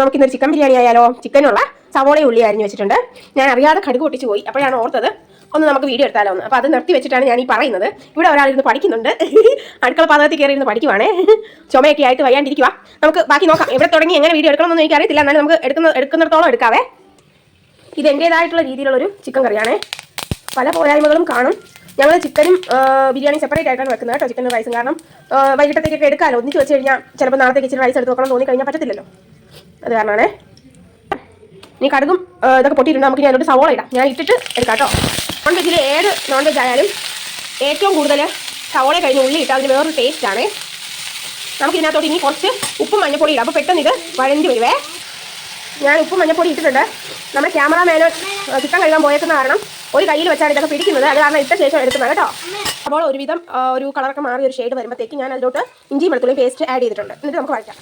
നമുക്ക് ഇന്നൊരു ചിക്കൻ ബിരിയാണി ആയാലോ? ചിക്കനുള്ള സവോളയും ഉള്ളി അരിഞ്ഞു വെച്ചിട്ടുണ്ട്. ഞാൻ അറിയാതെ കടുക് പൊട്ടിച്ച് പോയി. അപ്പോഴാണ് ഓർത്തത് ഒന്ന് നമുക്ക് വീഡിയോ എടുത്താലോ എന്ന്. അപ്പോൾ അത് നിർത്തി വെച്ചിട്ടാണ് ഞാൻ ഈ പറയുന്നത്. ഇവിടെ ഒരാളിരുന്ന് പഠിക്കുന്നുണ്ട്. അടുക്കള പാത്രത്തിൽ കയറി ഇരുന്ന് പഠിക്കുവാണേ. ചുമയൊക്കെ ആയിട്ട് വയ്യാണ്ടിരിക്കുക. നമുക്ക് ബാക്കി നോക്കാം. എവിടെ തുടങ്ങി എങ്ങനെ വീഡിയോ എടുക്കണമെന്നൊന്നും എനിക്കറിയത്തില്ല. എന്നാലും നമുക്ക് എടുക്കുന്നിടത്തോളം എടുക്കാവേ. ഇത് എൻ്റേതായിട്ടുള്ള രീതിയിലുള്ളൊരു ചിക്കൻ കറിയാണേ. പല പോരായ്മകളും കാണും. ഞങ്ങൾ ചിക്കനും ബിരിയാണി സെപ്പറേറ്റ് ആയിട്ടാണ് വെക്കുന്നത് കേട്ടോ. ചിക്കനും റൈസും. കാരണം വൈകിട്ടത്തേക്കൊക്കെ എടുക്കാമല്ലോ. ഒന്നിച്ച് വെച്ച് കഴിഞ്ഞാൽ ചിലപ്പോൾ നാളത്തേക്ക് ഇച്ചിരി റൈസ് എടുത്ത് വെക്കണം തോന്നി കഴിഞ്ഞാൽ പറ്റത്തില്ലല്ലോ. അത് കാരണമാണേ. ഇനി കടുകും ഇതൊക്കെ പൊട്ടിയിട്ടുണ്ട്. നമുക്ക് ഞാനൊരു സവോള ഇടാം. ഞാൻ ഇട്ടിട്ട് എടുക്കാം കേട്ടോ. നോൺ വെജിൽ ഏത് നോൺ വെജ് ആയാലും ഏറ്റവും കൂടുതൽ സവോള കഴിഞ്ഞ് ഉള്ളി ഇട്ടാൽ അതിന് വേറൊരു ടേസ്റ്റാണ്. നമുക്ക് ഇതിനകത്തോട്ട് ഇനി കുറച്ച് ഉപ്പും മഞ്ഞപ്പൊടി ഇടാം. അപ്പോൾ പെട്ടെന്ന് ഇത് വഴണ്ടി വരുവേ. ഞാൻ ഉപ്പും മഞ്ഞപ്പൊടി ഇട്ടിട്ടുണ്ട്. നമ്മുടെ ക്യാമറാമാന് ചിക്കൻ കഴുകാൻ പോയേക്കുന്ന കാരണം ഒരു കയ്യിൽ വെച്ചാണ് ഇതൊക്കെ പിടിക്കുന്നത്. അത് കാരണം ഇട്ട ശേഷം എടുക്കുന്നത് കേട്ടോ. അപ്പോൾ ഒരുവിധം ഒരു കളറൊക്കെ മാറി ഒരു ഷെയ്ഡ് വരുമ്പോഴത്തേക്ക് ഞാൻ അതിലോട്ട് ഇഞ്ചി വെളുത്തുള്ളി പേസ്റ്റ് ആഡ് ചെയ്തിട്ടുണ്ട്. എന്നിട്ട് നമുക്ക് വഴറ്റാം.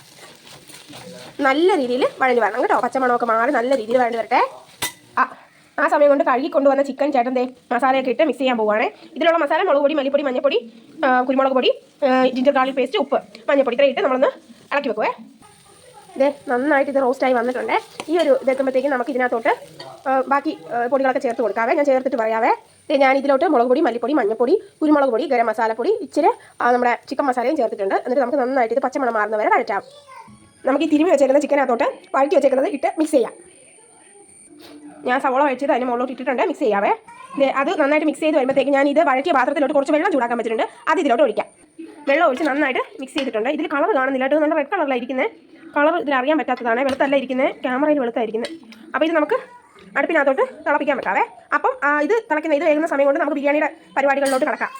നല്ല രീതിയിൽ വഴഞ്ഞ് വരണം കേട്ടോ. പച്ചമണമൊക്കെ മാറി നല്ല രീതിയിൽ വഴഞ്ഞ് വരട്ടെ. ആ സമയം കൊണ്ട് കഴുകി കൊണ്ടുവന്ന ചിക്കൻ ചേട്ടൻ മസാലയൊക്കെ ഇട്ട് മിക്സ് ചെയ്യാൻ പോവുകയാണ്. ഇതിലുള്ള മസാല മുളക് പൊടി, മല്ലിപ്പൊടി, മഞ്ഞപ്പൊടി, കുരുമുളക് പൊടി, ജിഞ്ചർ ഗാർലിക് പേസ്റ്റ്, ഉപ്പ്, മഞ്ഞപ്പൊടി ഇത്രയും ഇട്ട് നമ്മളൊന്ന് ഇളക്കി വെക്കുവേ. ഇത് നന്നായിട്ട് ഇത് റോസ്റ്റായി വന്നിട്ടുണ്ട്. ഈ ഒരു ഇതെത്തുമ്പോഴത്തേക്കും നമുക്ക് ഇതിനകത്തോട്ട് ബാക്കി പൊടികളൊക്കെ ചേർത്ത് കൊടുക്കാവേ. ഞാൻ ചേർത്തിട്ട് പറയാവേ. ഞാൻ ഇതിലോട്ട് മുളക് പൊടി, മല്ലിപ്പൊടി, മഞ്ഞപ്പൊടി, കുരുമുളക് പൊടി, ഗരം മസാലപ്പൊടി, ഇച്ചിരി നമ്മുടെ ചിക്കൻ മസാലയും ചേർത്തിട്ടുണ്ട്. എന്നിട്ട് നമുക്ക് നന്നായിട്ട് ഇത് പച്ചമണം മാറുന്ന വരെ വഴറ്റാം. നമുക്ക് ഈ തിരുമ്മി വെച്ചേക്കുന്ന ചിക്കനകത്തോട്ട് വഴറ്റി വെച്ചേക്കുന്നത് ഇട്ട് മിക്സ് ചെയ്യാം. ഞാൻ സവോള വഴിച്ചത് അതിന് മുകളിലോട്ട് ഇട്ടിട്ടുണ്ട്. മിക്സ് ചെയ്യാവേ. അത് നന്നായിട്ട് മിക്സ് ചെയ്ത് വരുമ്പോഴത്തേക്ക് ഞാൻ ഇത് വഴറ്റിയ പാത്രത്തിലോട്ട് കുറച്ച് വെള്ളം ചൂടാക്കാൻ വെച്ചിട്ടുണ്ട്. അത് ഇതിലോട്ട് ഒഴിക്കാം. വെള്ളം ഒഴിച്ച് നന്നായിട്ട് മിക്സ് ചെയ്തിട്ടുണ്ട്. ഇതിൽ കളർ കാണുന്നില്ല കേട്ടോ. നല്ല റെഡ് കളറിലായിരിക്കുന്നത്. കളർ ഇതിൽ അറിയാൻ പറ്റാത്തതാണ്. വെളുത്തല്ല ഇരിക്കുന്നത്, ക്യാമറയിൽ വെളുത്തായിരിക്കുന്നത്. അപ്പോൾ ഇത് നമുക്ക് അടുപ്പിനകത്തോട്ട് തിളപ്പിക്കാൻ വെക്കാവേ. അപ്പം ഇത് തിളയ്ക്കുന്ന ഇത് വേകുന്ന സമയം കൊണ്ട് നമുക്ക് ബിരിയാണിയുടെ പരിപാടികളിലോട്ട് കിടക്കാം.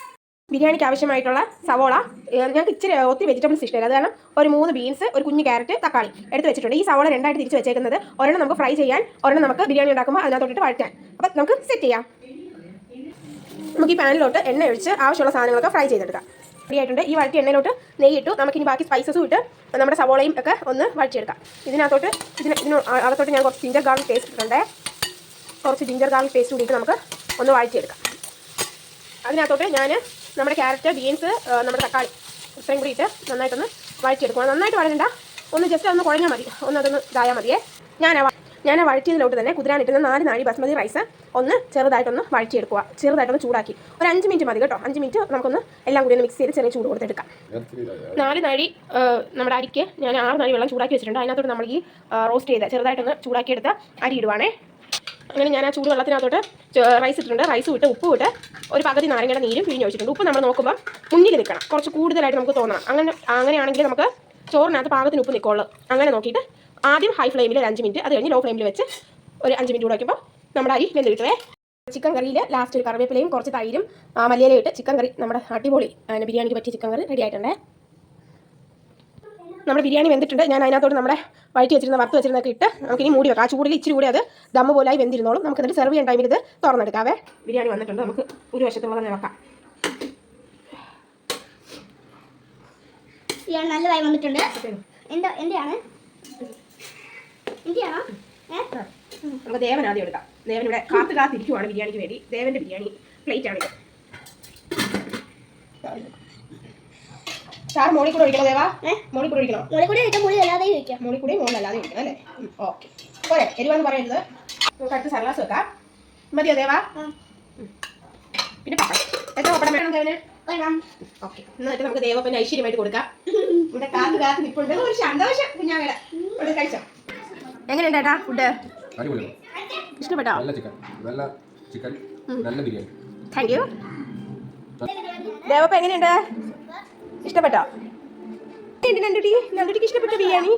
ബിരിയാണിക്ക് ആവശ്യമായിട്ടുള്ള സവോള ഞങ്ങൾക്ക് ഇച്ചിരി ഒത്തിരി വെജിറ്റബിൾസ് ഇഷ്ടമില്ല. അത് കാരണം ഒരു 3 ബീൻസ്, ഒരു കുഞ്ഞ് ക്യാരറ്റ്, തക്കാളി എടുത്ത് വെച്ചിട്ടുണ്ട്. ഈ സവോള രണ്ടായിട്ട് തിരിച്ച് വെച്ചേക്കുന്നത്. ഒരെണ്ണം നമുക്ക് ഫ്രൈ ചെയ്യാൻ, ഒരെണ്ണം നമുക്ക് ബിരിയാണി ഉണ്ടാക്കുമ്പോൾ അതിനകത്തോട്ടിട്ട് വഴറ്റാൻ. അപ്പോൾ നമുക്ക് സെറ്റ് ചെയ്യാം. നമുക്ക് ഈ പാനിലോട്ട് എണ്ണ ഒഴിച്ച് ആവശ്യമുള്ള സാധനങ്ങളൊക്കെ ഫ്രൈ ചെയ്തെടുക്കാം. റെഡി ആയിട്ടുണ്ട്. ഈ വഴറ്റി എണ്ണയിലോട്ട് നെയ്യിട്ടു. നമുക്കിനി ബാക്കി സ്പൈസസും ഇട്ട് നമ്മുടെ സവോളയും ഒക്കെ ഒന്ന് വഴറ്റിയെടുക്കാം. ഇതിനകത്തോട്ട് അകത്തോട്ട് ഞാൻ കുറച്ച് ജിഞ്ചർ ഗാർലിക് പേസ്റ്റ് ഇട്ടിട്ടുണ്ട്. കുറച്ച് ജിഞ്ചർ ഗാർലിക് പേസ്റ്റ് കൂടിയിട്ട് നമുക്ക് ഒന്ന് വഴറ്റിയെടുക്കാം. അതിനകത്തോട്ട് ഞാൻ നമ്മുടെ ക്യാരറ്റ്, ബീൻസ്, നമ്മുടെ തക്കാളി ഇത്രയും കൂടി ഇട്ട് നന്നായിട്ടൊന്ന് വഴറ്റിയെടുക്കുക. നന്നായിട്ട് വഴണ്ട, ഒന്ന് ജസ്റ്റ് ഒന്ന് കുഴഞ്ഞാൽ മതി. അതൊന്ന് ഇതായാൽ മതിയേ. ഞാൻ വഴറ്റിയതിലോട്ട് തന്നെ കുതിരാനിട്ടുന്ന 4 നാഴി ബസ്മതി റൈസ് ഒന്ന് ചെറുതായിട്ടൊന്ന് വഴറ്റിയെടുക്കുക. ചെറുതായിട്ടൊന്ന് ചൂടാക്കി ഒരു 5 മിനിറ്റ് മതി കേട്ടോ. 5 മിനിറ്റ് നമുക്കൊന്ന് എല്ലാം കൂടി ഒന്ന് മിക്സ് ചെയ്ത് ചെറിയ ചൂട് കൊടുത്തെടുക്കാം. 4 നാഴി നമ്മുടെ അരിക്ക് ഞാൻ 6 നാഴി വെള്ളം ചൂടാക്കി വെച്ചിട്ടുണ്ട്. അതിനകത്തോട്ട് നമ്മൾ ഈ റോസ്റ്റ് ചെയ്ത് ചെറുതായിട്ടൊന്ന് ചൂടാക്കിയെടുത്ത് അരി ഇടുവാണേ. അങ്ങനെ ഞാൻ ആ ചൂട് വെള്ളത്തിനകത്തോട്ട് റൈസ് ഇട്ടിട്ടുണ്ട്. റൈസും ഇട്ട് ഉപ്പും ഇട്ട് ഒരു പകുതി നാരങ്ങയുടെ നീരും പിഴിഞ്ഞ് വെച്ചിട്ടുണ്ട്. ഉപ്പ് നമ്മൾ നോക്കുമ്പോൾ മുന്നിൽ നിൽക്കണം, കുറച്ച് കൂടുതലായിട്ട് നമുക്ക് തോന്നണം. അങ്ങനെയാണെങ്കിൽ നമുക്ക് ചോറിനകത്ത് പാകത്തിന് ഉപ്പ് നിൽക്കുള്ളൂ. അങ്ങനെ നോക്കിയിട്ട് ആദ്യം ഹൈ ഫ്ലെയിമിൽ ഒരു 5 മിനിറ്റ്, അത് കഴിഞ്ഞ് ലോ ഫ്ലെയിമിൽ വെച്ച് ഒരു 5 മിനിറ്റ് കൂടെ വയ്ക്കുമ്പോൾ നമ്മുടെ അരി വെന്ത് കിട്ടുവേ. ചിക്കൻ കറിയിൽ ലാസ്റ്റ് ഒരു കറിവേപ്പിലയും കുറച്ച് തൈരും മല്ലിയിലയും ഇട്ട് ചിക്കൻ കറി നമ്മുടെ അടിപൊളി ബിരിയാണിക്ക് പറ്റിയ ചിക്കൻ കറി റെഡി ആയിട്ടുണ്ടേ. നമ്മുടെ ബിരിയാണി വെന്തിട്ടുണ്ട്. ഞാൻ അതിനകത്തോട്ട് നമ്മുടെ വഴറ്റി വെച്ചിരുന്ന വറുത്ത് വെച്ചിരുന്നൊക്കെ ഇട്ട് നമുക്കിനി മൂടി വെക്കാം. ആ ചൂടിൽ ഇച്ചിരി കൂടി അത് ദമ്മ് പോലായി വെന്തിരുന്നോളും. നമുക്ക് എന്നിട്ട് സെർവ് ചെയ്യാൻ ടൈമിൽ ഇത് തുറന്നെടുക്കാവേ. ബിരിയാണി വന്നിട്ടുണ്ട്. നമുക്ക് ഒരു വശത്തുള്ള തന്നെ വെക്കാം. നല്ലതായി വന്നിട്ടുണ്ട്. എന്റെയാണോ? നമുക്ക് ദേവൻ ആദ്യം എടുക്കാം. ദേവൻ ഇവിടെ കാത്തിരിക്കുവാണ് ബിരിയാണിക്ക് വേണ്ടി. ദേവന്റെ ബിരിയാണി പ്ലേറ്റ് ആണിത്. ചാർ മോളിൽ കൂടെ ഒഴിക്കണോ ദേവാ? മോളിൽ കൂടെ ഒഴിക്കണോ? മോളിൽ കൂടെ ഒഴിക്കാം, മോളിൽ അല്ലാതെ ഒഴിക്കാം. മോളിൽ കൂടെ മോളല്ലാതെ ഒഴിക്കണം അല്ലേ? ഓക്കെ, പോരെ. എരിവാന്ന് പറയരുത്. നമുക്ക് അടുത്ത് സലാസ് വെക്കാം. മതിയോ ദേവാ? പിന്നെ പപ്പടം. എത്ര പപ്പടം വേണം ദേവന്? ഓക്കെ, എന്നിട്ട് നമുക്ക് ദേവപ്പന് ഐശ്വര്യമായിട്ട് കൊടുക്കാം. ഇവിടെ കാത്ത് നിൽപ്പുണ്ട്. ഒരു സന്തോഷം കുഞ്ഞാവേടെ. ഇവിടെ കഴിച്ചോ? എങ്ങനെയുണ്ട് ഏട്ടാ ഫുഡ്? ഇഷ്ടപ്പെട്ടോ? Thank you. ദേവപ്പ എങ്ങനെയുണ്ട്? ഇഷ്ടപ്പെട്ടോ? നന്ദുട്ടിക്ക് ഇഷ്ടപ്പെട്ട ബിരിയാണി?